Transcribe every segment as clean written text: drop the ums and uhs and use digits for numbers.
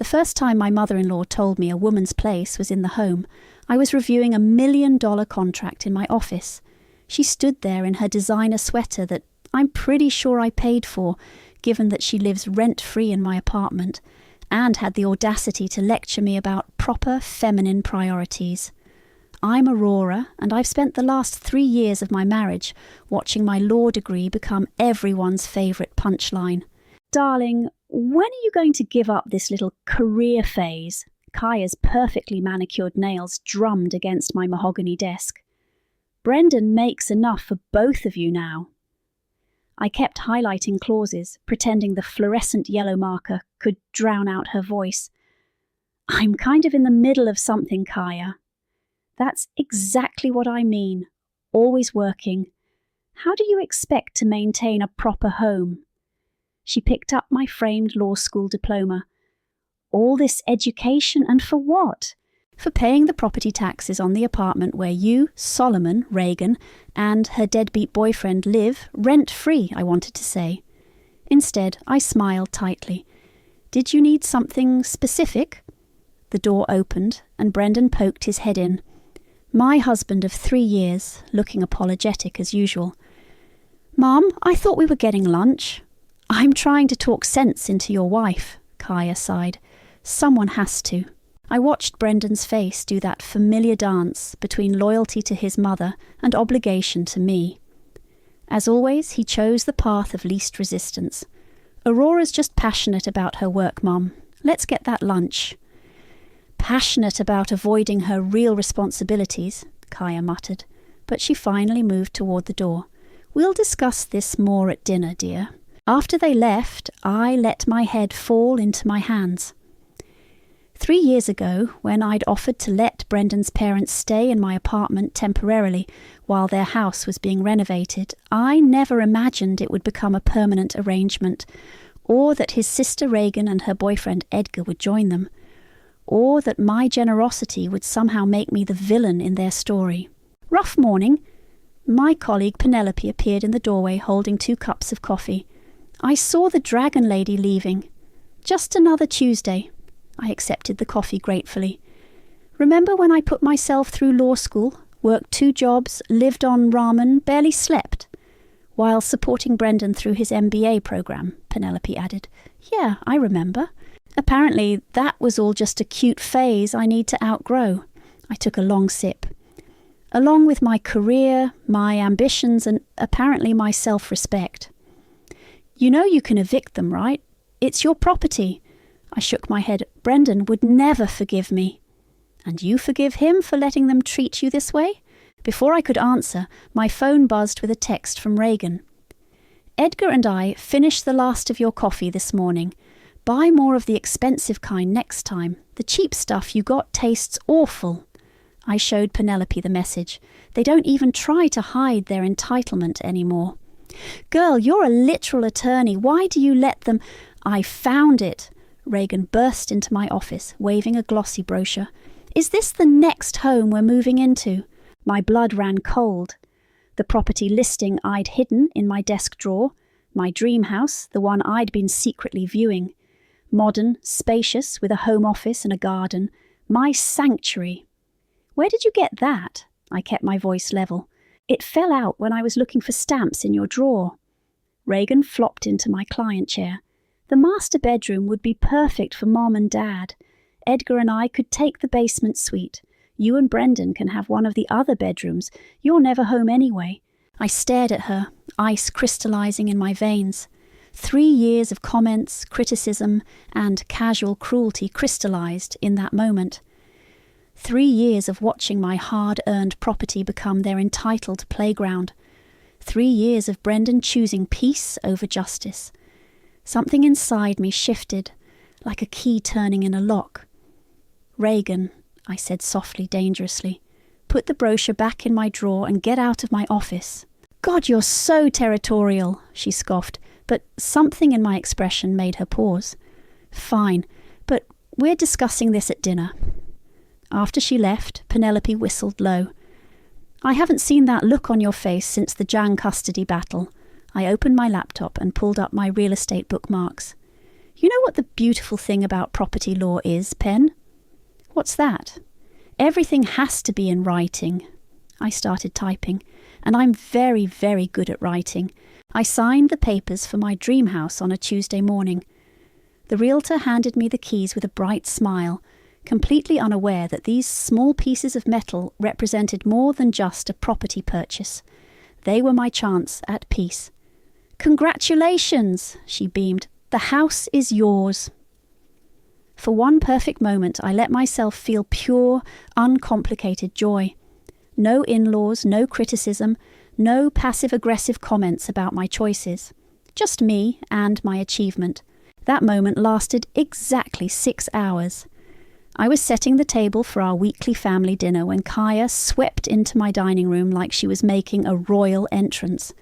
first time my mother-in-law told me a woman's place was in the home, I was reviewing a $1 million contract in my office. She stood there in her designer sweater that I'm pretty sure I paid for, given that she lives rent-free in my apartment, and had the audacity to lecture me about proper feminine priorities. I'm Aurora, and I've spent the last 3 years of my marriage watching my law degree become everyone's favourite punchline. Darling, when are you going to give up this little career phase? Kaya's perfectly manicured nails drummed against my mahogany desk. Brendan makes enough for both of you now. I kept highlighting clauses, pretending the fluorescent yellow marker could drown out her voice. I'm kind of in the middle of something, Kaya. That's exactly what I mean. Always working. How do you expect to maintain a proper home? She picked up my framed law school diploma. All this education, and for what? For paying the property taxes on the apartment where you, Solomon, Reagan, and her deadbeat boyfriend live rent-free, I wanted to say. Instead, I smiled tightly. Did you need something specific? The door opened, and Brendan poked his head in. My husband of 3 years, looking apologetic as usual. Mum, I thought we were getting lunch. I'm trying to talk sense into your wife, Kaya sighed. Someone has to. I watched Brendan's face do that familiar dance between loyalty to his mother and obligation to me. As always, he chose the path of least resistance. Aurora's just passionate about her work, Mum. Let's get that lunch. Passionate about avoiding her real responsibilities, Kaya muttered, but she finally moved toward the door. We'll discuss this more at dinner, dear. After they left, I let my head fall into my hands. 3 years ago, when I'd offered to let Brendan's parents stay in my apartment temporarily while their house was being renovated, I never imagined it would become a permanent arrangement, or that his sister Reagan and her boyfriend Edgar would join them, or that my generosity would somehow make me the villain in their story. Rough morning. My colleague Penelope appeared in the doorway holding 2 cups of coffee. I saw the dragon lady leaving. Just another Tuesday. I accepted the coffee gratefully. Remember when I put myself through law school, worked 2 jobs, lived on ramen, barely slept, while supporting Brendan through his MBA program, Penelope added. Yeah, I remember. Apparently, that was all just a cute phase I need to outgrow. I took a long sip. Along with my career, my ambitions, and apparently my self-respect. You know you can evict them, right? It's your property. I shook my head. Brendan would never forgive me. And you forgive him for letting them treat you this way? Before I could answer, my phone buzzed with a text from Reagan. Edgar and I finished the last of your coffee this morning. Buy more of the expensive kind next time. The cheap stuff you got tastes awful. I showed Penelope the message. They don't even try to hide their entitlement anymore. Girl, you're a literal attorney. Why do you let them... I found it. Reagan burst into my office, waving a glossy brochure. Is this the next home we're moving into? My blood ran cold. The property listing I'd hidden in my desk drawer. My dream house, the one I'd been secretly viewing. Modern, spacious, with a home office and a garden. My sanctuary. Where did you get that? I kept my voice level. It fell out when I was looking for stamps in your drawer. Reagan flopped into my client chair. The master bedroom would be perfect for Mom and Dad. Edgar and I could take the basement suite. You and Brendan can have one of the other bedrooms. You're never home anyway. I stared at her, ice crystallizing in my veins. 3 years of comments, criticism, and casual cruelty crystallized in that moment. 3 years of watching my hard-earned property become their entitled playground. 3 years of Brendan choosing peace over justice. Something inside me shifted, like a key turning in a lock. Reagan, I said softly, dangerously, put the brochure back in my drawer and get out of my office. God, you're so territorial, she scoffed, but something in my expression made her pause. Fine, but we're discussing this at dinner. After she left, Penelope whistled low. I haven't seen that look on your face since the Jang custody battle. I opened my laptop and pulled up my real estate bookmarks. You know what the beautiful thing about property law is, Pen? What's that? Everything has to be in writing. I started typing, and I'm very, very good at writing. I signed the papers for my dream house on a Tuesday morning. The realtor handed me the keys with a bright smile, completely unaware that these small pieces of metal represented more than just a property purchase. They were my chance at peace. "Congratulations," she beamed. "The house is yours." For one perfect moment, I let myself feel pure, uncomplicated joy. No in-laws, no criticism, no passive-aggressive comments about my choices. Just me and my achievement. That moment lasted exactly 6 hours. I was setting the table for our weekly family dinner when Kaya swept into my dining room like she was making a royal entrance.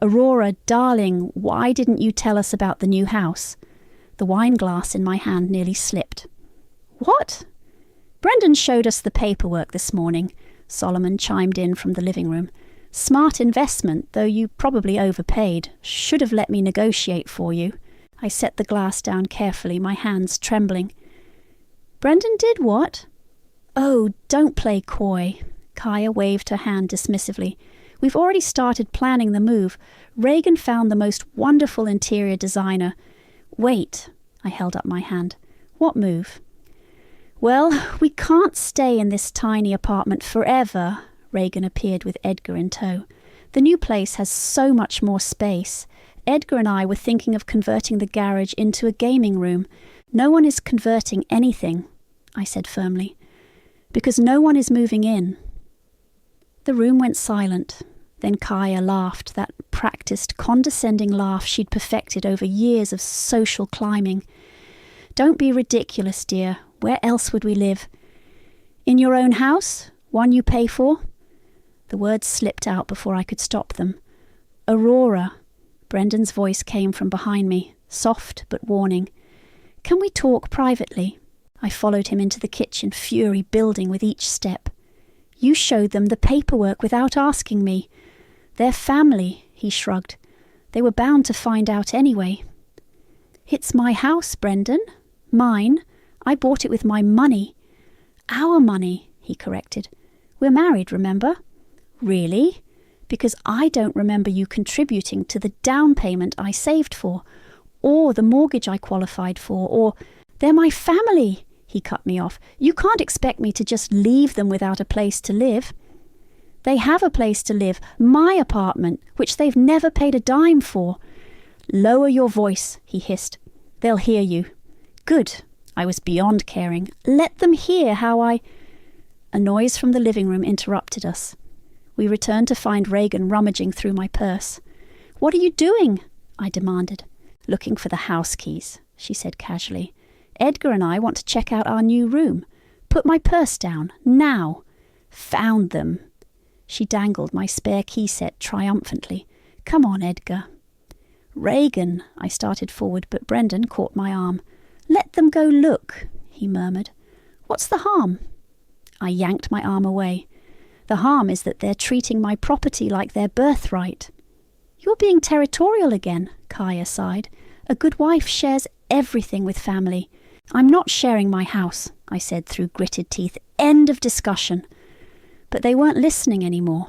"Aurora, darling, why didn't you tell us about the new house?" The wine glass in my hand nearly slipped. "What?" "Brendan showed us the paperwork this morning," Solomon chimed in from the living room. "Smart investment, though you probably overpaid. Should have let me negotiate for you." I set the glass down carefully, my hands trembling. "Brendan did what?" "Oh, don't play coy." Kaya waved her hand dismissively. "We've already started planning the move. Reagan found the most wonderful interior designer." "Wait," I held up my hand. "What move?" "Well, we can't stay in this tiny apartment forever." Reagan appeared with Edgar in tow. "The new place has so much more space. Edgar and I were thinking of converting the garage into a gaming room. No one is converting anything," I said firmly, "because no one is moving in." The room went silent. Then Kaya laughed, that practiced, condescending laugh she'd perfected over years of social climbing. "Don't be ridiculous, dear. Where else would we live?" "In your own house? One you pay for?" The words slipped out before I could stop them. "Aurora," Brendan's voice came from behind me, soft but warning. "Can we talk privately?" I followed him into the kitchen, fury building with each step. "You showed them the paperwork without asking me. They're family," he shrugged. "They were bound to find out anyway." "It's my house, Brendan. Mine. I bought it with my money." "Our money," he corrected. "We're married, remember?" "Really? Because I don't remember you contributing to the down payment I saved for, or the mortgage I qualified for, or—" "They're my family," he cut me off. "You can't expect me to just leave them without a place to live." "They have a place to live, my apartment, which they've never paid a dime for." "Lower your voice," he hissed. "They'll hear you." "Good." I was beyond caring. "Let them hear how I—" A noise from the living room interrupted us. We returned to find Reagan rummaging through my purse. "What are you doing?" I demanded. "Looking for the house keys," she said casually. "Edgar and I want to check out our new room. Put my purse down, now." "Found them." She dangled my spare key set triumphantly. "Come on, Edgar." "Reagan," I started forward, but Brendan caught my arm. "Let them go look," he murmured. "What's the harm?" I yanked my arm away. "The harm is that they're treating my property like their birthright." "You're being territorial again," Kaya sighed. "A good wife shares everything with family." "I'm not sharing my house," I said through gritted teeth. "End of discussion." But they weren't listening anymore.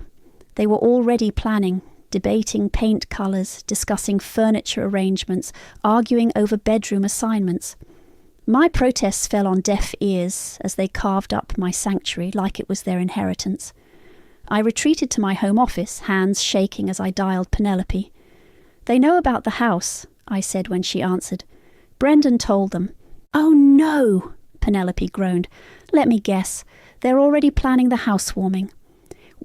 They were already planning, debating paint colours, discussing furniture arrangements, arguing over bedroom assignments. My protests fell on deaf ears as they carved up my sanctuary like it was their inheritance. I retreated to my home office, hands shaking as I dialed Penelope. "They know about the house," I said when she answered. "Brendan told them." "Oh no," Penelope groaned. "Let me guess. They're already planning the housewarming."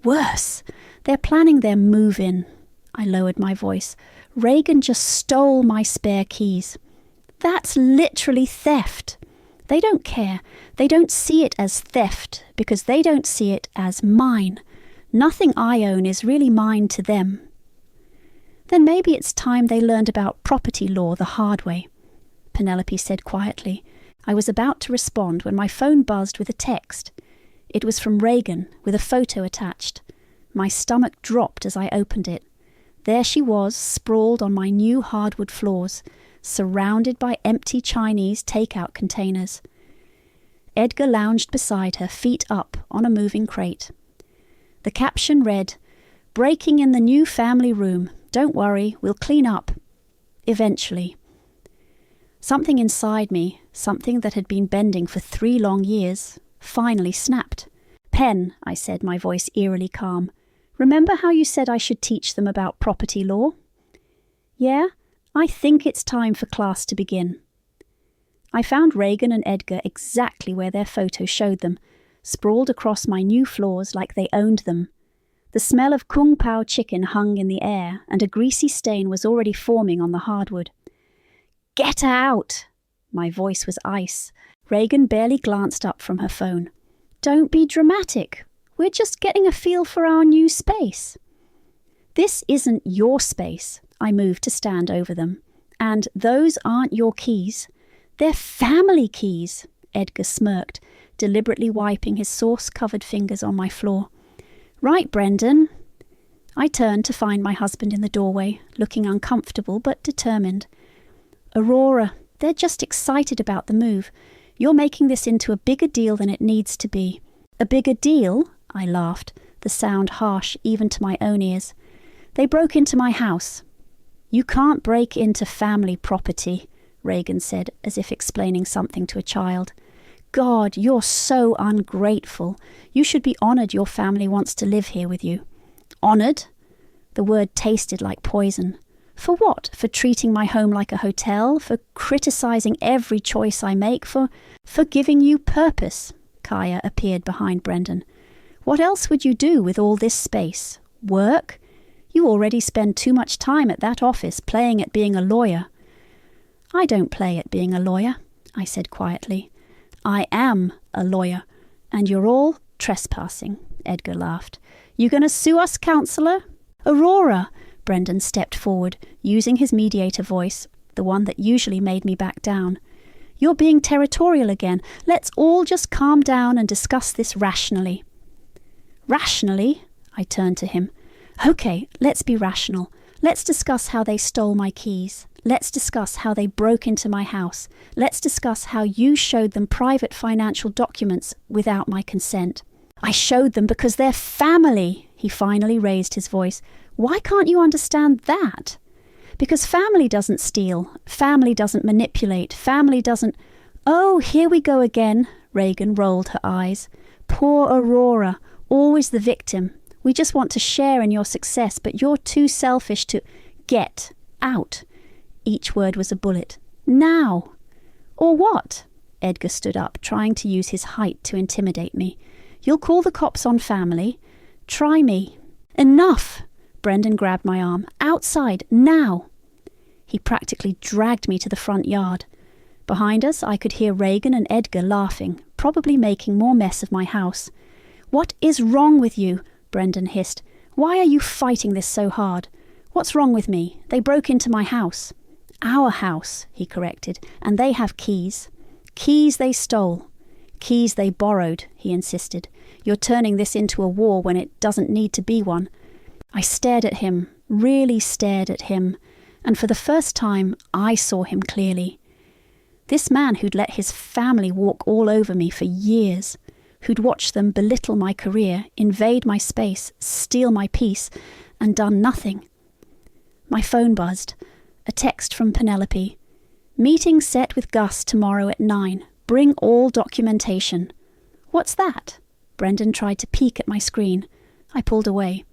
"Worse. They're planning their move-in." I lowered my voice. "Reagan just stole my spare keys." "That's literally theft." "They don't care. They don't see it as theft because they don't see it as mine. Nothing I own is really mine to them." "Then maybe it's time they learned about property law the hard way," Penelope said quietly. I was about to respond when my phone buzzed with a text. It was from Reagan, with a photo attached. My stomach dropped as I opened it. There she was, sprawled on my new hardwood floors, surrounded by empty Chinese takeout containers. Edgar lounged beside her, feet up on a moving crate. The caption read, "Breaking in the new family room. Don't worry, we'll clean up. Eventually." Something inside me, something that had been bending for 3 long years, finally snapped. "Pen," I said, my voice eerily calm. "Remember how you said I should teach them about property law?" "Yeah, I think it's time for class to begin." I found Reagan and Edgar exactly where their photo showed them, sprawled across my new floors like they owned them. The smell of kung pao chicken hung in the air, and a greasy stain was already forming on the hardwood. "Get out!" My voice was ice. Reagan barely glanced up from her phone. "Don't be dramatic. We're just getting a feel for our new space." "This isn't your space." I moved to stand over them. "And those aren't your keys. They're family keys." Edgar smirked, deliberately wiping his sauce-covered fingers on my floor. "Right, Brendan." I turned to find my husband in the doorway, looking uncomfortable but determined. "Aurora, they're just excited about the move. You're making this into a bigger deal than it needs to be." "A bigger deal?" I laughed, the sound harsh even to my own ears. "They broke into my house." "You can't break into family property," Reagan said, as if explaining something to a child. "God, you're so ungrateful. You should be honoured your family wants to live here with you." "Honoured?" The word tasted like poison. For what? For treating my home like a hotel? For criticising every choice I make? For giving you purpose? Kaya appeared behind Brendan. "What else would you do with all this space? Work? You already spend too much time at that office playing at being a lawyer." "I don't play at being a lawyer," I said quietly. "I am a lawyer, and you're all trespassing," Edgar laughed. "You gonna sue us, counsellor?" "Aurora!" Brendan stepped forward, using his mediator voice, the one that usually made me back down. "You're being territorial again. Let's all just calm down and discuss this rationally." "Rationally?" I turned to him. "Okay, let's be rational. Let's discuss how they stole my keys. Let's discuss how they broke into my house. Let's discuss how you showed them private financial documents without my consent." "I showed them because they're family," he finally raised his voice. "Why can't you understand that?" "Because family doesn't steal. Family doesn't manipulate. Family doesn't—" "Oh, here we go again." Reagan rolled her eyes. "Poor Aurora, always the victim. We just want to share in your success, but you're too selfish to—" "Get out." Each word was a bullet. "Now." "Or what?" Edgar stood up, trying to use his height to intimidate me. "You'll call the cops on family? Try me." "Enough!" Brendan grabbed my arm. "Outside, now!" He practically dragged me to the front yard. Behind us, I could hear Reagan and Edgar laughing, probably making more mess of my house. "What is wrong with you?" Brendan hissed. "Why are you fighting this so hard? What's wrong with me? They broke into my house." "Our house," he corrected, "and they have keys." "Keys they stole." "Keys they borrowed," he insisted. "You're turning this into a war when it doesn't need to be one." I stared at him, really stared at him, and for the first time I saw him clearly. This man who'd let his family walk all over me for years, who'd watched them belittle my career, invade my space, steal my peace, and done nothing. My phone buzzed. A text from Penelope. "Meeting set with Gus tomorrow at 9. Bring all documentation." "What's that?" Brendan tried to peek at my screen. I pulled away.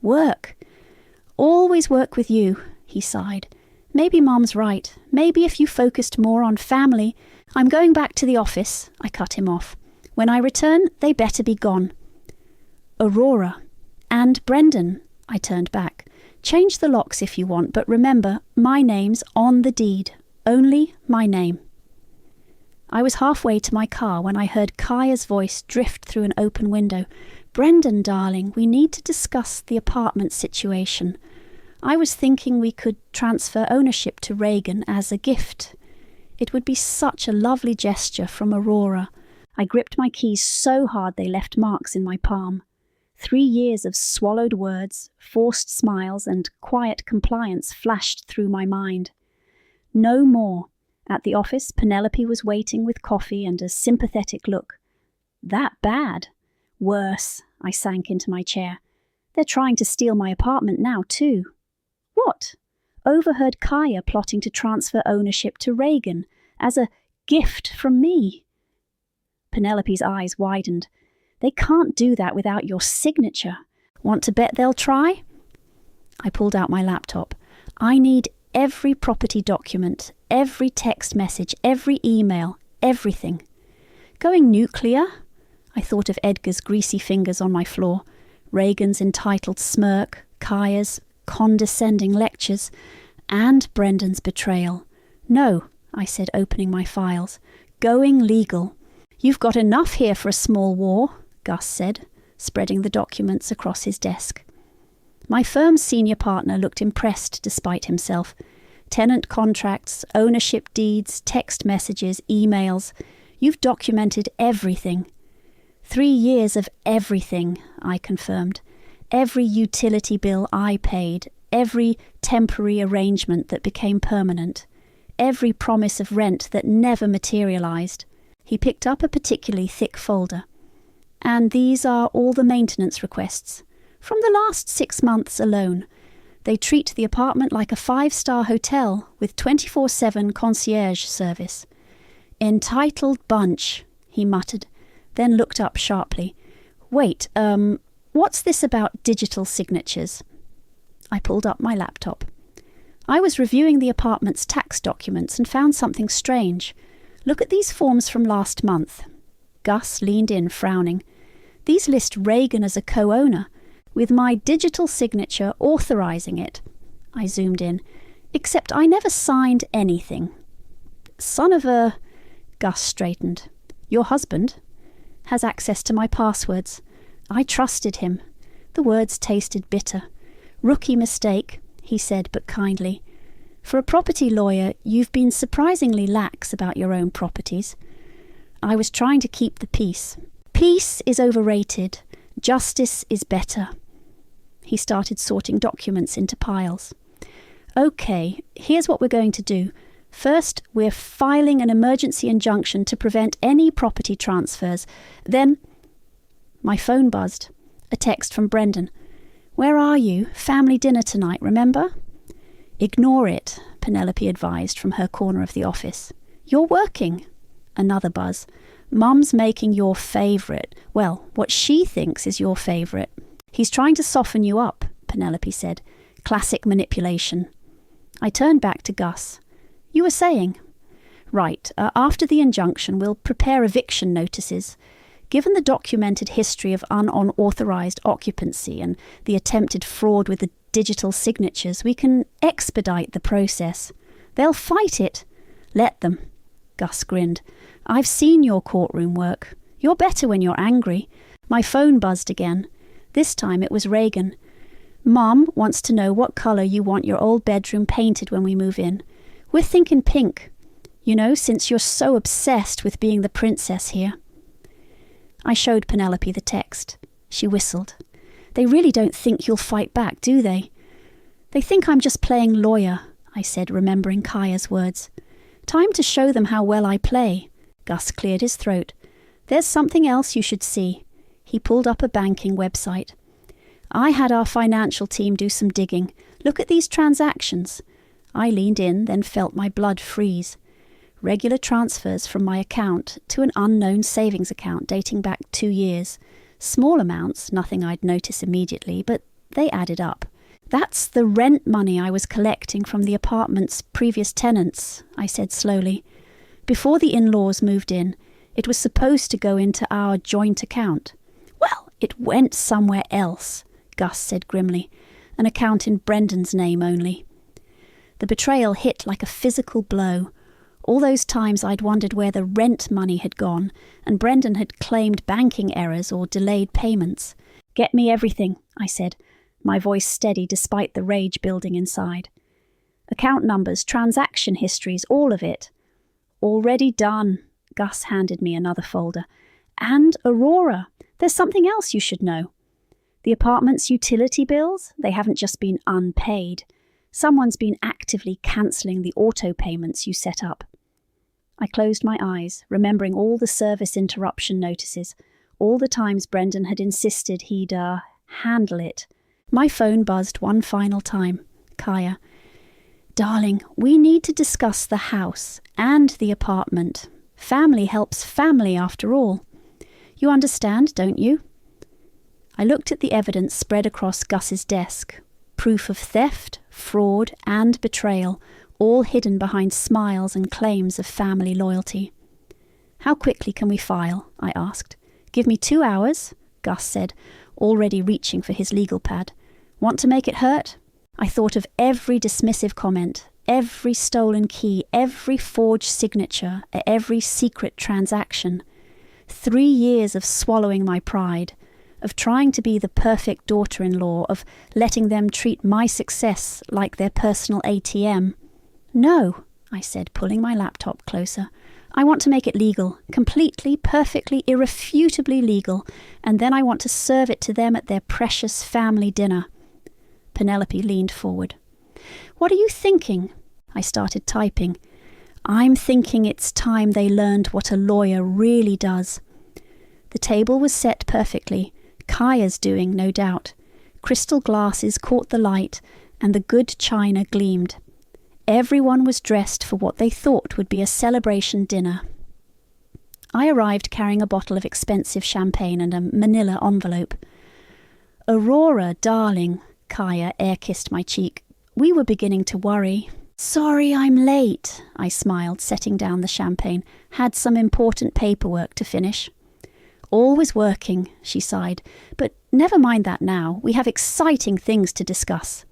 "Work." "Always work with you," he sighed. "Maybe Mom's right. Maybe if you focused more on family—" "I'm going back to the office," I cut him off. "When I return, they better be gone." "Aurora." "And Brendan," I turned back. "Change the locks if you want, but remember, my name's on the deed. Only my name." I was halfway to my car when I heard Kaya's voice drift through an open window. "Brendan, darling, we need to discuss the apartment situation. I was thinking we could transfer ownership to Reagan as a gift. It would be such a lovely gesture from Aurora." I gripped my keys so hard they left marks in my palm. 3 years of swallowed words, forced smiles, and quiet compliance flashed through my mind. No more. At the office, Penelope was waiting with coffee and a sympathetic look. That bad? Worse. I sank into my chair. They're trying to steal my apartment now, too. What? Overheard Kaya plotting to transfer ownership to Reagan as a gift from me. Penelope's eyes widened. They can't do that without your signature. Want to bet they'll try? I pulled out my laptop. I need every property document, every text message, every email, everything. Going nuclear? I thought of Edgar's greasy fingers on my floor, Reagan's entitled smirk, Kaya's condescending lectures, and Brendan's betrayal. No, I said, opening my files. Going legal. You've got enough here for a small war, Gus said, spreading the documents across his desk. My firm's senior partner looked impressed despite himself. Tenant contracts, ownership deeds, text messages, emails. You've documented everything. 3 years of everything, I confirmed. Every utility bill I paid, every temporary arrangement that became permanent, every promise of rent that never materialized. He picked up a particularly thick folder. And these are all the maintenance requests. From the last 6 months alone. They treat the apartment like a 5-star hotel with 24/7 concierge service. Entitled bunch, he muttered, then looked up sharply. Wait, what's this about digital signatures? I pulled up my laptop. I was reviewing the apartment's tax documents and found something strange. Look at these forms from last month. Gus leaned in, frowning. These list Reagan as a co-owner, with my digital signature authorizing it. I zoomed in. Except I never signed anything. Son of a... Gus straightened. Your husband has access to my passwords. I trusted him. The words tasted bitter. Rookie mistake, he said, but kindly. For a property lawyer, you've been surprisingly lax about your own properties. I was trying to keep the peace. Peace is overrated. Justice is better. He started sorting documents into piles. Okay, here's what we're going to do. First, we're filing an emergency injunction to prevent any property transfers. Then, my phone buzzed. A text from Brendan. Where are you? Family dinner tonight, remember? Ignore it, Penelope advised from her corner of the office. You're working. Another buzz. Mum's making your favourite. Well, what she thinks is your favourite. He's trying to soften you up, Penelope said. Classic manipulation. I turned back to Gus. You were saying? Right, after the injunction, we'll prepare eviction notices. Given the documented history of unauthorized occupancy and the attempted fraud with the digital signatures, we can expedite the process. They'll fight it. Let them. Gus grinned. I've seen your courtroom work. You're better when you're angry. My phone buzzed again. This time it was Reagan. Mum wants to know what colour you want your old bedroom painted when we move in. We're thinking pink. You know, since you're so obsessed with being the princess here. I showed Penelope the text. She whistled. They really don't think you'll fight back, do they? They think I'm just playing lawyer, I said, remembering Kaya's words. Time to show them how well I play. Gus cleared his throat. There's something else you should see. He pulled up a banking website. I had our financial team do some digging. Look at these transactions. I leaned in, then felt my blood freeze. Regular transfers from my account to an unknown savings account dating back 2 years. Small amounts, nothing I'd notice immediately, but they added up. That's the rent money I was collecting from the apartment's previous tenants, I said slowly. Before the in-laws moved in, it was supposed to go into our joint account. Well, it went somewhere else, Gus said grimly. An account in Brendan's name only. The betrayal hit like a physical blow. All those times I'd wondered where the rent money had gone, and Brendan had claimed banking errors or delayed payments. Get me everything, I said, my voice steady despite the rage building inside. Account numbers, transaction histories, all of it. Already done. Gus handed me another folder. And Aurora. There's something else you should know. The apartment's utility bills, they haven't just been unpaid. Someone's been actively cancelling the auto payments you set up. I closed my eyes, remembering all the service interruption notices, all the times Brendan had insisted he'd, handle it. My phone buzzed one final time. Kaya. Darling, we need to discuss the house and the apartment. Family helps family after all. You understand, don't you? I looked at the evidence spread across Gus's desk. Proof of theft, fraud, and betrayal, all hidden behind smiles and claims of family loyalty. How quickly can we file? I asked. Give me 2 hours, Gus said, already reaching for his legal pad. Want to make it hurt? I thought of every dismissive comment, every stolen key, every forged signature, every secret transaction. 3 years of swallowing my pride, of trying to be the perfect daughter-in-law, of letting them treat my success like their personal ATM. No, I said, pulling my laptop closer. I want to make it legal, completely, perfectly, irrefutably legal, and then I want to serve it to them at their precious family dinner. Penelope leaned forward. What are you thinking? I started typing. I'm thinking it's time they learned what a lawyer really does. The table was set perfectly. Kaya's doing, no doubt. Crystal glasses caught the light, and the good china gleamed. Everyone was dressed for what they thought would be a celebration dinner. I arrived carrying a bottle of expensive champagne and a manila envelope. Aurora, darling, Kaya air-kissed my cheek. We were beginning to worry. Sorry I'm late, I smiled, setting down the champagne. Had some important paperwork to finish. Always working, she sighed. But never mind that now. We have exciting things to discuss.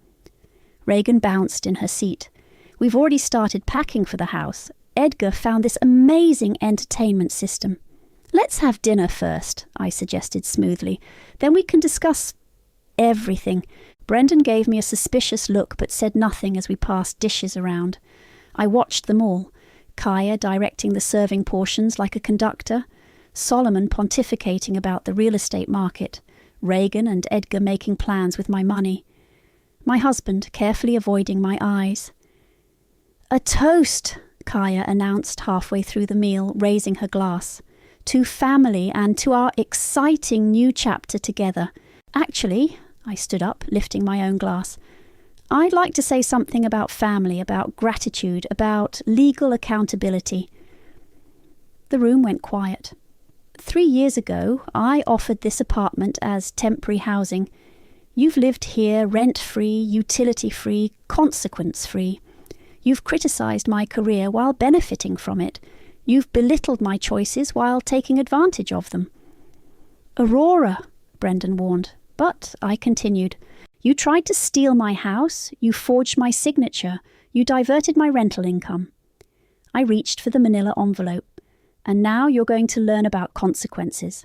Reagan bounced in her seat. We've already started packing for the house. Edgar found this amazing entertainment system. Let's have dinner first, I suggested smoothly. Then we can discuss everything. Brendan gave me a suspicious look but said nothing as we passed dishes around. I watched them all. Kaya directing the serving portions like a conductor. Solomon pontificating about the real estate market. Reagan and Edgar making plans with my money. My husband carefully avoiding my eyes. A toast, Kaya announced halfway through the meal, raising her glass. To family and to our exciting new chapter together. Actually, I stood up, lifting my own glass. I'd like to say something about family, about gratitude, about legal accountability. The room went quiet. 3 years ago, I offered this apartment as temporary housing. You've lived here rent-free, utility-free, consequence-free. You've criticised my career while benefiting from it. You've belittled my choices while taking advantage of them. Aurora, Brendan warned. But, I continued, you tried to steal my house, you forged my signature, you diverted my rental income. I reached for the manila envelope. And now you're going to learn about consequences.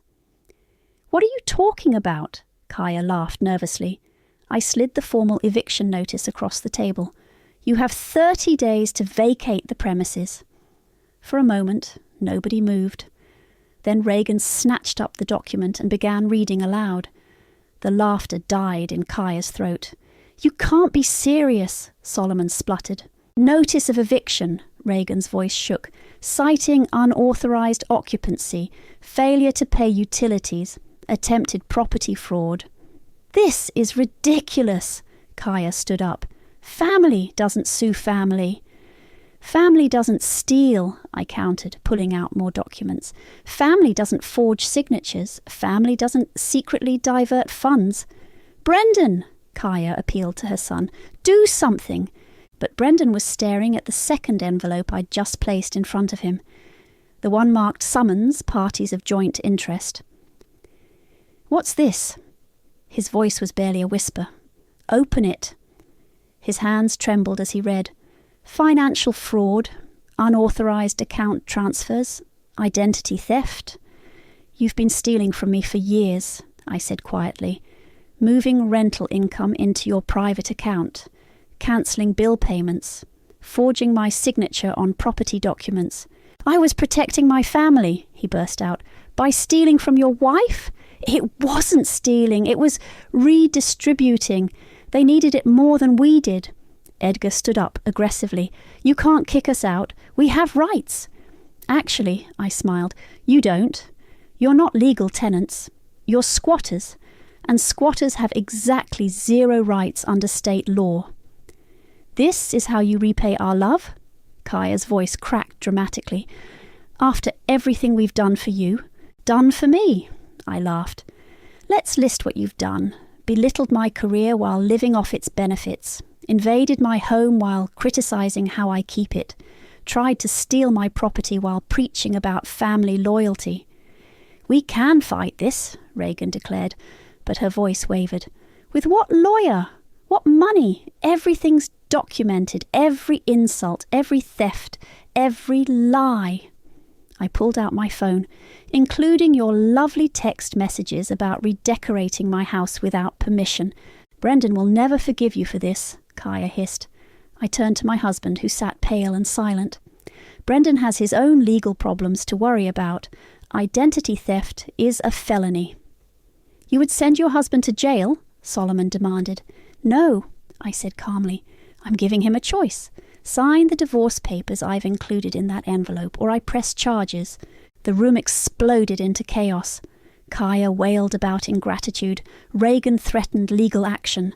What are you talking about? Kaya laughed nervously. I slid the formal eviction notice across the table. You have 30 days to vacate the premises. For a moment, nobody moved. Then Reagan snatched up the document and began reading aloud. The laughter died in Kaya's throat. You can't be serious, Solomon spluttered. Notice of eviction, Reagan's voice shook, citing unauthorized occupancy, failure to pay utilities, attempted property fraud. This is ridiculous, Kaya stood up. Family doesn't sue family. Family doesn't steal, I countered, pulling out more documents. Family doesn't forge signatures. Family doesn't secretly divert funds. Brendan, Kaya appealed to her son, do something. But Brendan was staring at the second envelope I'd just placed in front of him, the one marked Summons, Parties of Joint Interest. What's this? His voice was barely a whisper. Open it. His hands trembled as he read. Financial fraud, unauthorized account transfers, identity theft. You've been stealing from me for years, I said quietly. Moving rental income into your private account. Cancelling bill payments, forging my signature on property documents. I was protecting my family, he burst out, by stealing from your wife? It wasn't stealing, it was redistributing. They needed it more than we did. Edgar stood up aggressively. "You can't kick us out. We have rights." "Actually," I smiled, "you don't. You're not legal tenants. You're squatters, and squatters have exactly 0 rights under state law." "This is how you repay our love?" Kaya's voice cracked dramatically. "After everything we've done for you, done for me," I laughed. "Let's list what you've done. Belittled my career while living off its benefits, invaded my home while criticizing how I keep it, tried to steal my property while preaching about family loyalty." "We can fight this," Reagan declared, but her voice wavered. "With what lawyer? What money? Everything's documented, every insult, every theft, every lie." I pulled out my phone, "including your lovely text messages about redecorating my house without permission. Brendan will never forgive you for this," Kaya hissed. I turned to my husband, who sat pale and silent. "Brendan has his own legal problems to worry about. Identity theft is a felony." "You would send your husband to jail?" Solomon demanded. "No," I said calmly. "I'm giving him a choice. Sign the divorce papers I've included in that envelope, or I press charges." The room exploded into chaos. Kaya wailed about ingratitude. Reagan threatened legal action.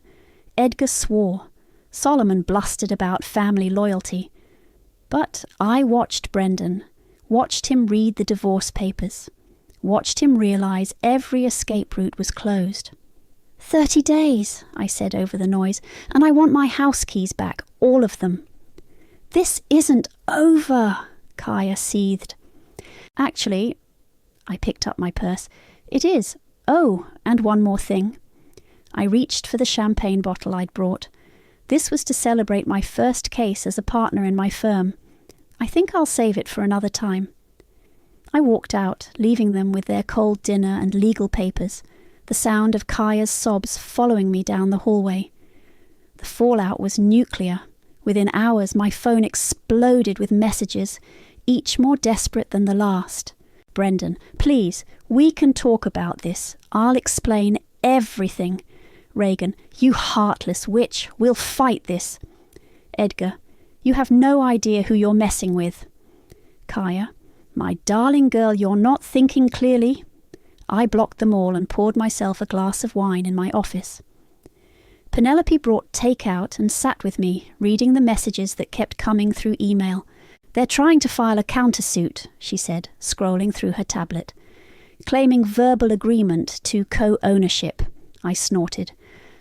Edgar swore. Solomon blustered about family loyalty. But I watched Brendan, watched him read the divorce papers, watched him realize every escape route was closed. 30 days, I said over the noise, and I want my house keys back, all of them. "This isn't over," Kaya seethed. "Actually," I picked up my purse, "it is. Oh, and one more thing." I reached for the champagne bottle I'd brought. This was to celebrate my first case as a partner in my firm. I think I'll save it for another time. I walked out, leaving them with their cold dinner and legal papers, the sound of Kaya's sobs following me down the hallway. The fallout was nuclear. Within hours, my phone exploded with messages, each more desperate than the last. "Brendan, please, we can talk about this. I'll explain everything." Reagan, "You heartless witch, we'll fight this." Edgar, "You have no idea who you're messing with." Kaya, "My darling girl, you're not thinking clearly." I blocked them all and poured myself a glass of wine in my office. Penelope brought takeout and sat with me, reading the messages that kept coming through email. "They're trying to file a countersuit," she said, scrolling through her tablet. "Claiming verbal agreement to co-ownership," I snorted.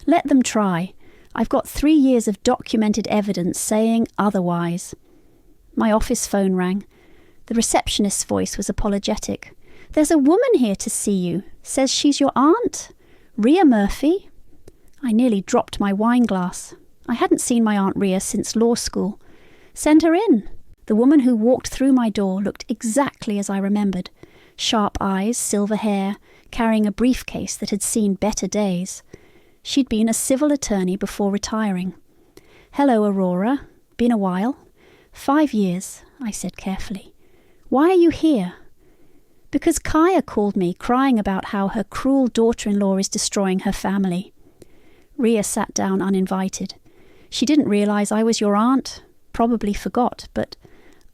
"Let them try. I've got 3 years of documented evidence saying otherwise." My office phone rang. The receptionist's voice was apologetic. "There's a woman here to see you. Says she's your aunt. Rhea Murphy." I nearly dropped my wine glass. I hadn't seen my Aunt Rhea since law school. "Send her in." The woman who walked through my door looked exactly as I remembered. Sharp eyes, silver hair, carrying a briefcase that had seen better days. She'd been a civil attorney before retiring. "Hello, Aurora. Been a while?" 5 years, I said carefully. "Why are you here?" "Because Kaya called me, crying about how her cruel daughter-in-law is destroying her family." Rhea sat down uninvited. "She didn't realize I was your aunt. Probably forgot, but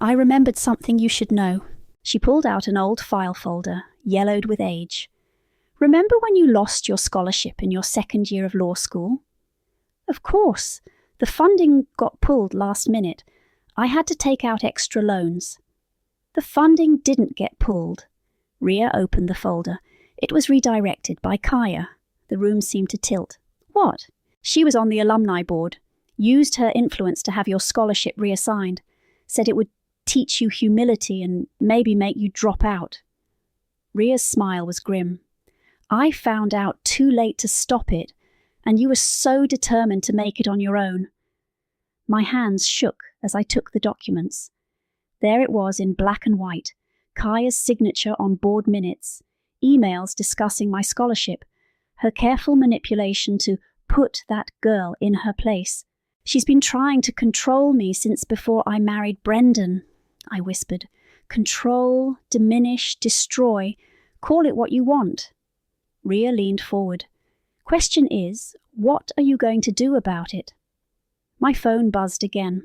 I remembered something you should know." She pulled out an old file folder, yellowed with age. "Remember when you lost your scholarship in your 2nd year of law school?" "Of course. The funding got pulled last minute. I had to take out extra loans." "The funding didn't get pulled." Rhea opened the folder. It was redirected by Kaya. The room seemed to tilt. "What?" "She was on the alumni board. Used her influence to have your scholarship reassigned. Said it would teach you humility and maybe make you drop out." Rhea's smile was grim. "I found out too late to stop it, and you were so determined to make it on your own." My hands shook as I took the documents. There it was in black and white, Kaya's signature on board minutes, emails discussing my scholarship, her careful manipulation to put that girl in her place. "She's been trying to control me since before I married Brendan," I whispered. "Control, diminish, destroy, call it what you want." Rhea leaned forward. "Question is, what are you going to do about it?" My phone buzzed again.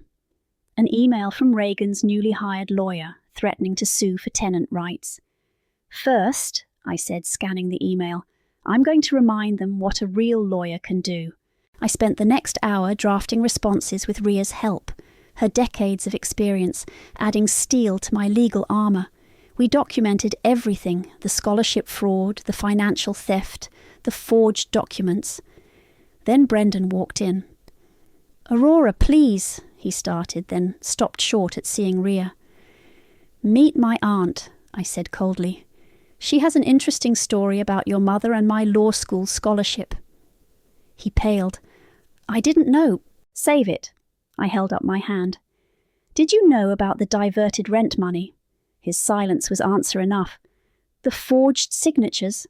An email from Reagan's newly hired lawyer threatening to sue for tenant rights. "First," I said, scanning the email, "I'm going to remind them what a real lawyer can do." I spent the next hour drafting responses with Ria's help, her decades of experience, adding steel to my legal armour. We documented everything: the scholarship fraud, the financial theft, the forged documents. Then Brendan walked in. "Aurora, please," he started, then stopped short at seeing Ria. "Meet my aunt," I said coldly. "She has an interesting story about your mother and my law school scholarship." He paled. "I didn't know." "Save it." I held up my hand. "Did you know about the diverted rent money?" His silence was answer enough. "The forged signatures?"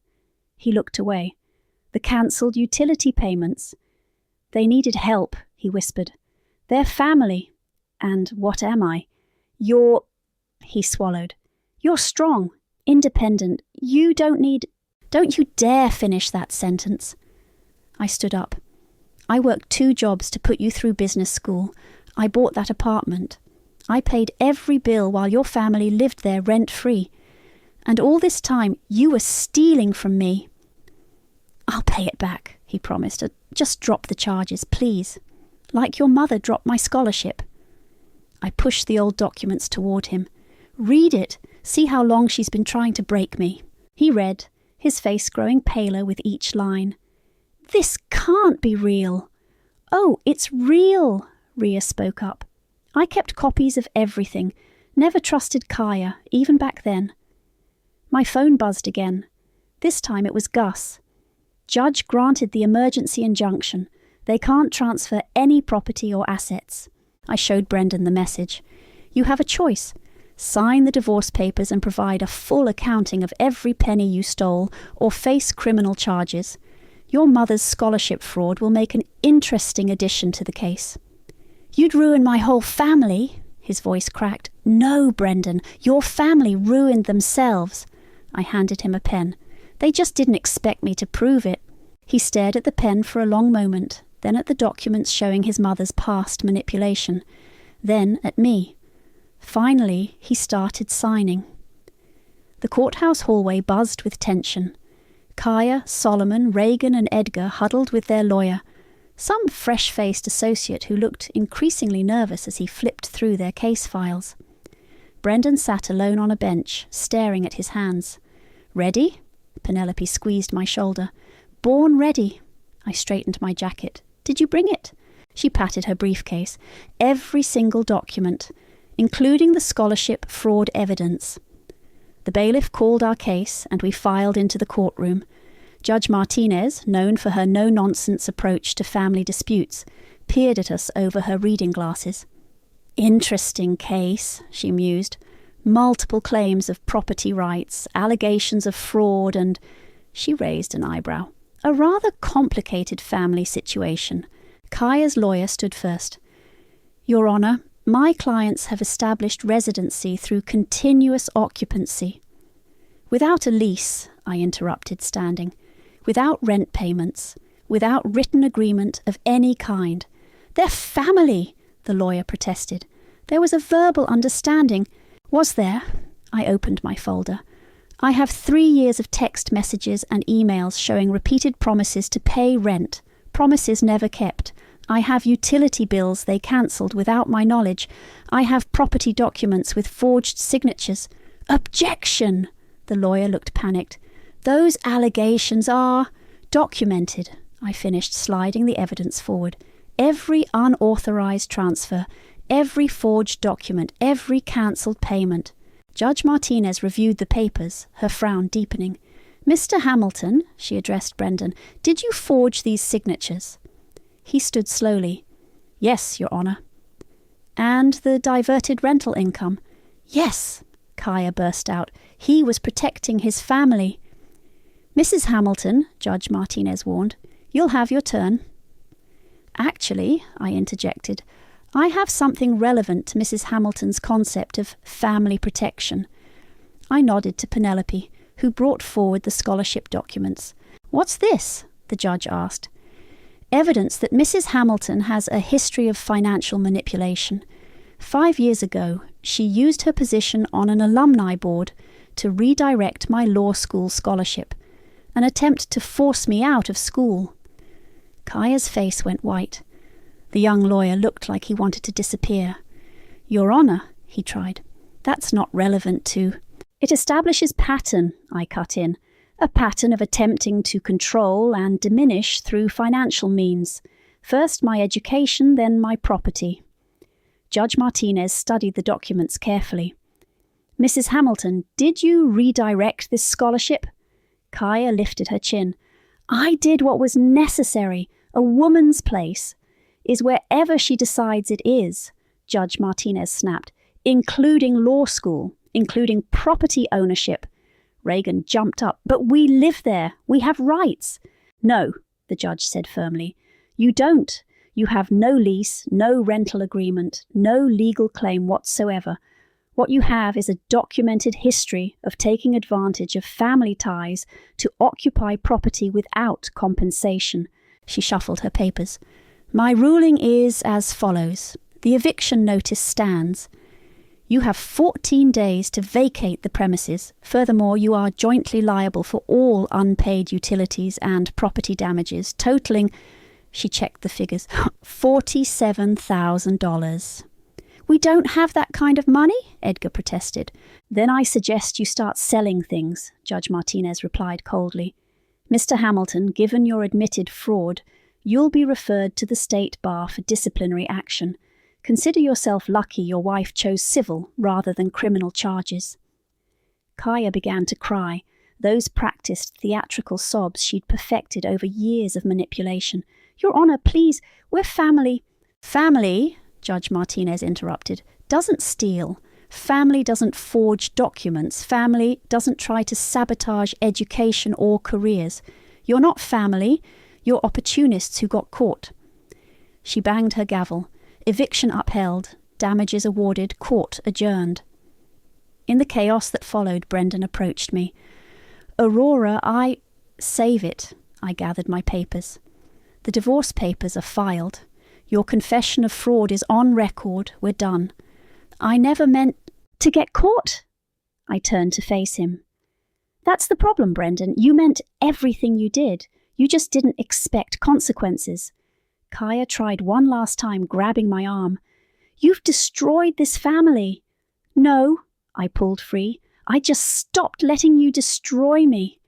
He looked away. "The cancelled utility payments?" "They needed help," he whispered. "Their family. And what am I? You're—" He swallowed. "You're strong, independent. You don't need—" "Don't you dare finish that sentence." I stood up. "I worked 2 jobs to put you through business school. I bought that apartment. I paid every bill while your family lived there rent-free. And all this time, you were stealing from me." "I'll pay it back," he promised. "Just drop the charges, please. Like your mother dropped my scholarship." I pushed the old documents toward him. "Read it. See how long she's been trying to break me." He read, his face growing paler with each line. "This can't be real." "Oh, it's real," Ria spoke up. "I kept copies of everything. Never trusted Kaya, even back then." My phone buzzed again. This time it was Gus. "Judge granted the emergency injunction. They can't transfer any property or assets." I showed Brendan the message. "You have a choice. Sign the divorce papers and provide a full accounting of every penny you stole, or face criminal charges. Your mother's scholarship fraud will make an interesting addition to the case." "You'd ruin my whole family," his voice cracked. "No, Brendan, your family ruined themselves." I handed him a pen. "They just didn't expect me to prove it." He stared at the pen for a long moment, then at the documents showing his mother's past manipulation, then at me. Finally, he started signing. The courthouse hallway buzzed with tension. Kaya, Solomon, Reagan and Edgar huddled with their lawyer, some fresh-faced associate who looked increasingly nervous as he flipped through their case files. Brendan sat alone on a bench, staring at his hands. "Ready?" Penelope squeezed my shoulder. "Born ready." I straightened my jacket. "Did you bring it?" She patted her briefcase. "Every single document, including the scholarship fraud evidence." The bailiff called our case, and we filed into the courtroom. Judge Martinez, known for her no-nonsense approach to family disputes, peered at us over her reading glasses. "Interesting case," she mused. "Multiple claims of property rights, allegations of fraud, and—" She raised an eyebrow. "A rather complicated family situation." Kaya's lawyer stood first. "Your Honour, my clients have established residency through continuous occupancy." "Without a lease," I interrupted, standing. "Without rent payments. Without written agreement of any kind." "They're family," the lawyer protested. "There was a verbal understanding." "Was there?" I opened my folder. "I have 3 years of text messages and emails showing repeated promises to pay rent. Promises never kept. I have utility bills they cancelled without my knowledge. I have property documents with forged signatures." "Objection!" The lawyer looked panicked. "Those allegations are documented," I finished, sliding the evidence forward. "Every unauthorised transfer, every forged document, every cancelled payment." Judge Martinez reviewed the papers, her frown deepening. "Mr. Hamilton," she addressed Brendan, "did you forge these signatures?" He stood slowly. "Yes, Your Honour." "And the diverted rental income?" "Yes," Kaya burst out. "He was protecting his family." "Mrs. Hamilton," Judge Martinez warned, "you'll have your turn." "Actually," I interjected, "I have something relevant to Mrs. Hamilton's concept of family protection." I nodded to Penelope, who brought forward the scholarship documents. "What's this?" the judge asked. Evidence that Mrs. Hamilton has a history of financial manipulation. 5 years ago, she used her position on an alumni board to redirect my law school scholarship, an attempt to force me out of school. Kaya's face went white. The young lawyer looked like he wanted to disappear. "Your Honour," he tried, "that's not relevant to—" "It establishes pattern," I cut in, "a pattern of attempting to control and diminish through financial means. First my education, then my property." Judge Martinez studied the documents carefully. "Mrs. Hamilton, did you redirect this scholarship?" Kaya lifted her chin. "I did what was necessary. A woman's place is wherever she decides it is," Judge Martinez snapped, "including law school, including property ownership." Reagan jumped up. "But we live there. We have rights." "No," the judge said firmly. "You don't. You have no lease, no rental agreement, no legal claim whatsoever. What you have is a documented history of taking advantage of family ties to occupy property without compensation." She shuffled her papers. "My ruling is as follows. The eviction notice stands. You have 14 days to vacate the premises. Furthermore, you are jointly liable for all unpaid utilities and property damages, totaling," she checked the figures, $47,000. "We don't have that kind of money," Edgar protested. "Then I suggest you start selling things," Judge Martinez replied coldly. "Mr. Hamilton, given your admitted fraud, you'll be referred to the state bar for disciplinary action. Consider yourself lucky your wife chose civil rather than criminal charges." Kaya began to cry, those practiced theatrical sobs she'd perfected over years of manipulation. "Your Honour, please, we're family." "Family," Judge Martinez interrupted, "doesn't steal. Family doesn't forge documents. Family doesn't try to sabotage education or careers. You're not family. You're opportunists who got caught." She banged her gavel. Eviction upheld. Damages awarded. Court adjourned. In the chaos that followed, Brendan approached me. "Aurora, Save it." I gathered my papers. "The divorce papers are filed. Your confession of fraud is on record. We're done." "I never meant to get caught." I turned to face him. "That's the problem, Brendan. You meant everything you did. You just didn't expect consequences." Kaya tried one last time, grabbing my arm. "You've destroyed this family." "No," I pulled free. "I just stopped letting you destroy me."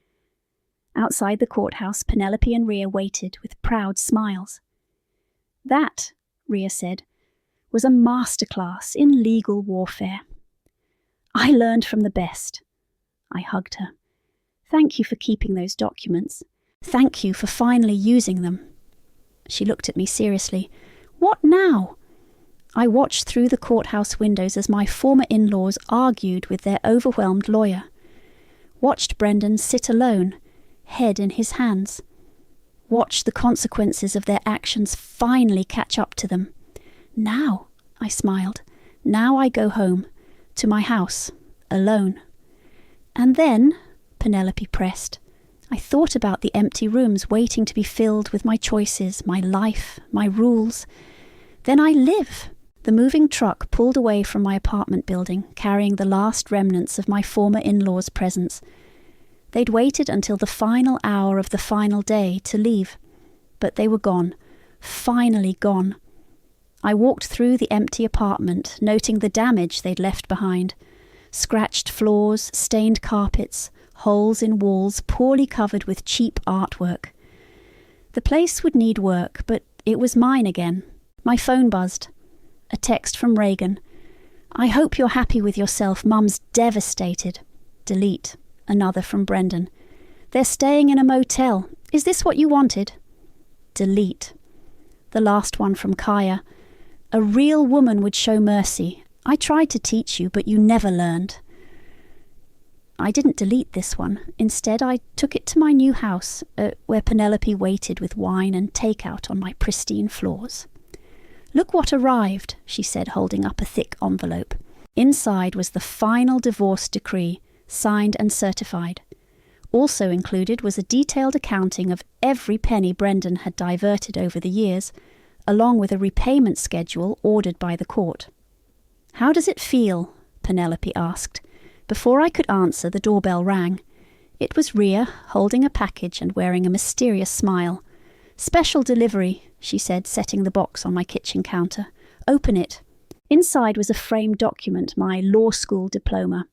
Outside the courthouse, Penelope and Rhea waited with proud smiles. "That," Rhea said, "was a masterclass in legal warfare. I learned from the best." I hugged her. "Thank you for keeping those documents. Thank you for finally using them." She looked at me seriously. "What now?" I watched through the courthouse windows as my former in-laws argued with their overwhelmed lawyer. Watched Brendan sit alone, head in his hands. Watched the consequences of their actions finally catch up to them. "Now," I smiled, "now I go home, to my house, alone." "And then," Penelope pressed, "I thought about the empty rooms waiting to be filled with my choices, my life, my rules. Then I live." The moving truck pulled away from my apartment building, carrying the last remnants of my former in-laws' presence. They'd waited until the final hour of the final day to leave, but they were gone, finally gone. I walked through the empty apartment, noting the damage they'd left behind. Scratched floors, stained carpets, holes in walls poorly covered with cheap artwork. The place would need work, but it was mine again. My phone buzzed. A text from Reagan. "I hope you're happy with yourself. Mum's devastated." Delete. Another from Brendan. "They're staying in a motel. Is this what you wanted?" Delete. The last one from Kaya. "A real woman would show mercy. I tried to teach you, but you never learned." I didn't delete this one. Instead, I took it to my new house, where Penelope waited with wine and takeout on my pristine floors. "Look what arrived," she said, holding up a thick envelope. Inside was the final divorce decree, signed and certified. Also included was a detailed accounting of every penny Brendan had diverted over the years, along with a repayment schedule ordered by the court. "How does it feel?" Penelope asked. Before I could answer, the doorbell rang. It was Rhea, holding a package and wearing a mysterious smile. "Special delivery," she said, setting the box on my kitchen counter. "Open it." Inside was a framed document, my law school diploma,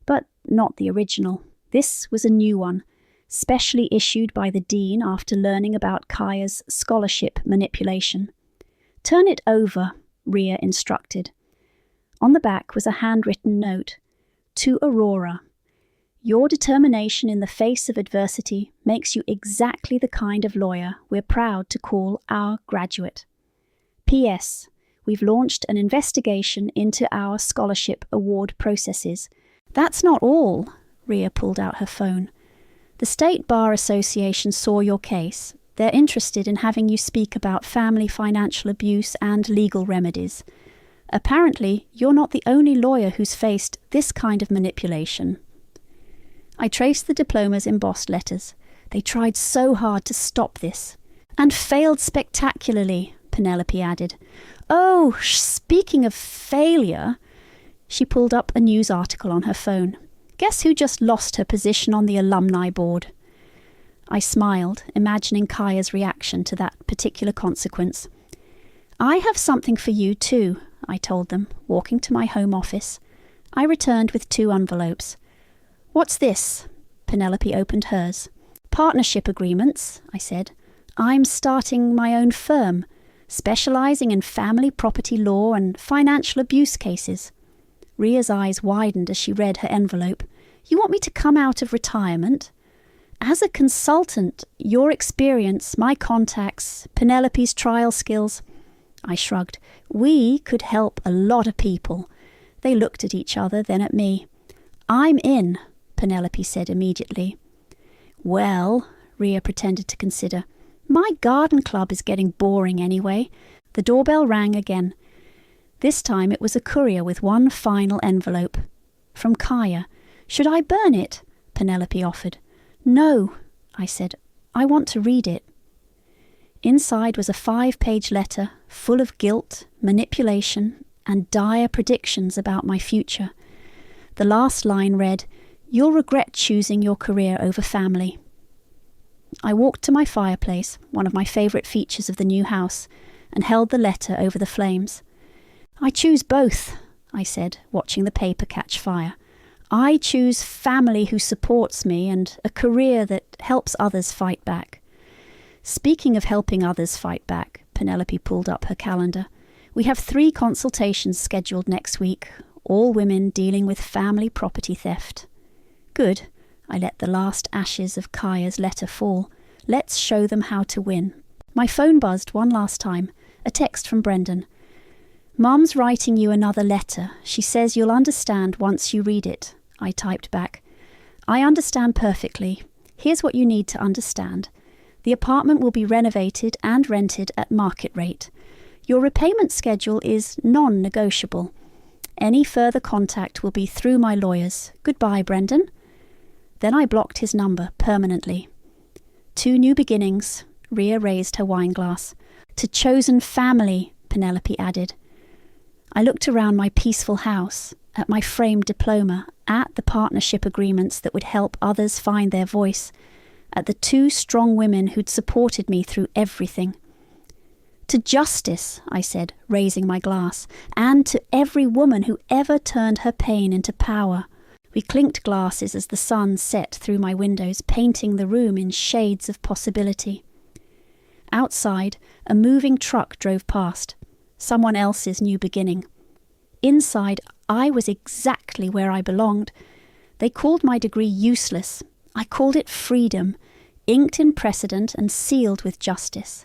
but not the original. This was a new one, specially issued by the dean after learning about Kaya's scholarship manipulation. "Turn it over," Rhea instructed. On the back was a handwritten note. "To Aurora. Your determination in the face of adversity makes you exactly the kind of lawyer we're proud to call our graduate. P.S. We've launched an investigation into our scholarship award processes." "That's not all," Rhea pulled out her phone. "The State Bar Association saw your case. They're interested in having you speak about family financial abuse and legal remedies. Apparently, you're not the only lawyer who's faced this kind of manipulation." I traced the diploma's embossed letters. They tried so hard to stop this. "And failed spectacularly," Penelope added. "Oh, speaking of failure," she pulled up a news article on her phone. "Guess who just lost her position on the alumni board?" I smiled, imagining Kaya's reaction to that particular consequence. "I have something for you too," I told them, walking to my home office. I returned with 2 envelopes. "What's this?" Penelope opened hers. "Partnership agreements," I said. "I'm starting my own firm, specializing in family property law and financial abuse cases." Rhea's eyes widened as she read her envelope. "You want me to come out of retirement? As a consultant, your experience, my contacts, Penelope's trial skills..." I shrugged. "We could help a lot of people." They looked at each other, then at me. "I'm in," Penelope said immediately. "Well," Rhea pretended to consider, "my garden club is getting boring anyway." The doorbell rang again. This time it was a courier with one final envelope. From Kaya. "Should I burn it?" Penelope offered. "No," I said. "I want to read it." Inside was a 5-page letter full of guilt, manipulation, and dire predictions about my future. The last line read, "You'll regret choosing your career over family." I walked to my fireplace, one of my favourite features of the new house, and held the letter over the flames. "I choose both," I said, watching the paper catch fire. "I choose family who supports me and a career that helps others fight back." Speaking of helping others fight back, Penelope pulled up her calendar. "We have 3 consultations scheduled next week, all women dealing with family property theft." "Good." I let the last ashes of Kaya's letter fall. "Let's show them how to win." My phone buzzed one last time. A text from Brendan. "Mum's writing you another letter. She says you'll understand once you read it." I typed back. "I understand perfectly. Here's what you need to understand. The apartment will be renovated and rented at market rate. Your repayment schedule is non-negotiable. Any further contact will be through my lawyers. Goodbye, Brendan." Then I blocked his number permanently. 2 new beginnings. Rhea raised her wine glass. "To chosen family," Penelope added. I looked around my peaceful house, at my framed diploma, at the partnership agreements that would help others find their voice, at the 2 strong women who'd supported me through everything. "To justice," I said, raising my glass, "and to every woman who ever turned her pain into power." We clinked glasses as the sun set through my windows, painting the room in shades of possibility. Outside, a moving truck drove past. Someone else's new beginning. Inside, I was exactly where I belonged. They called my degree useless. I called it freedom, inked in precedent and sealed with justice.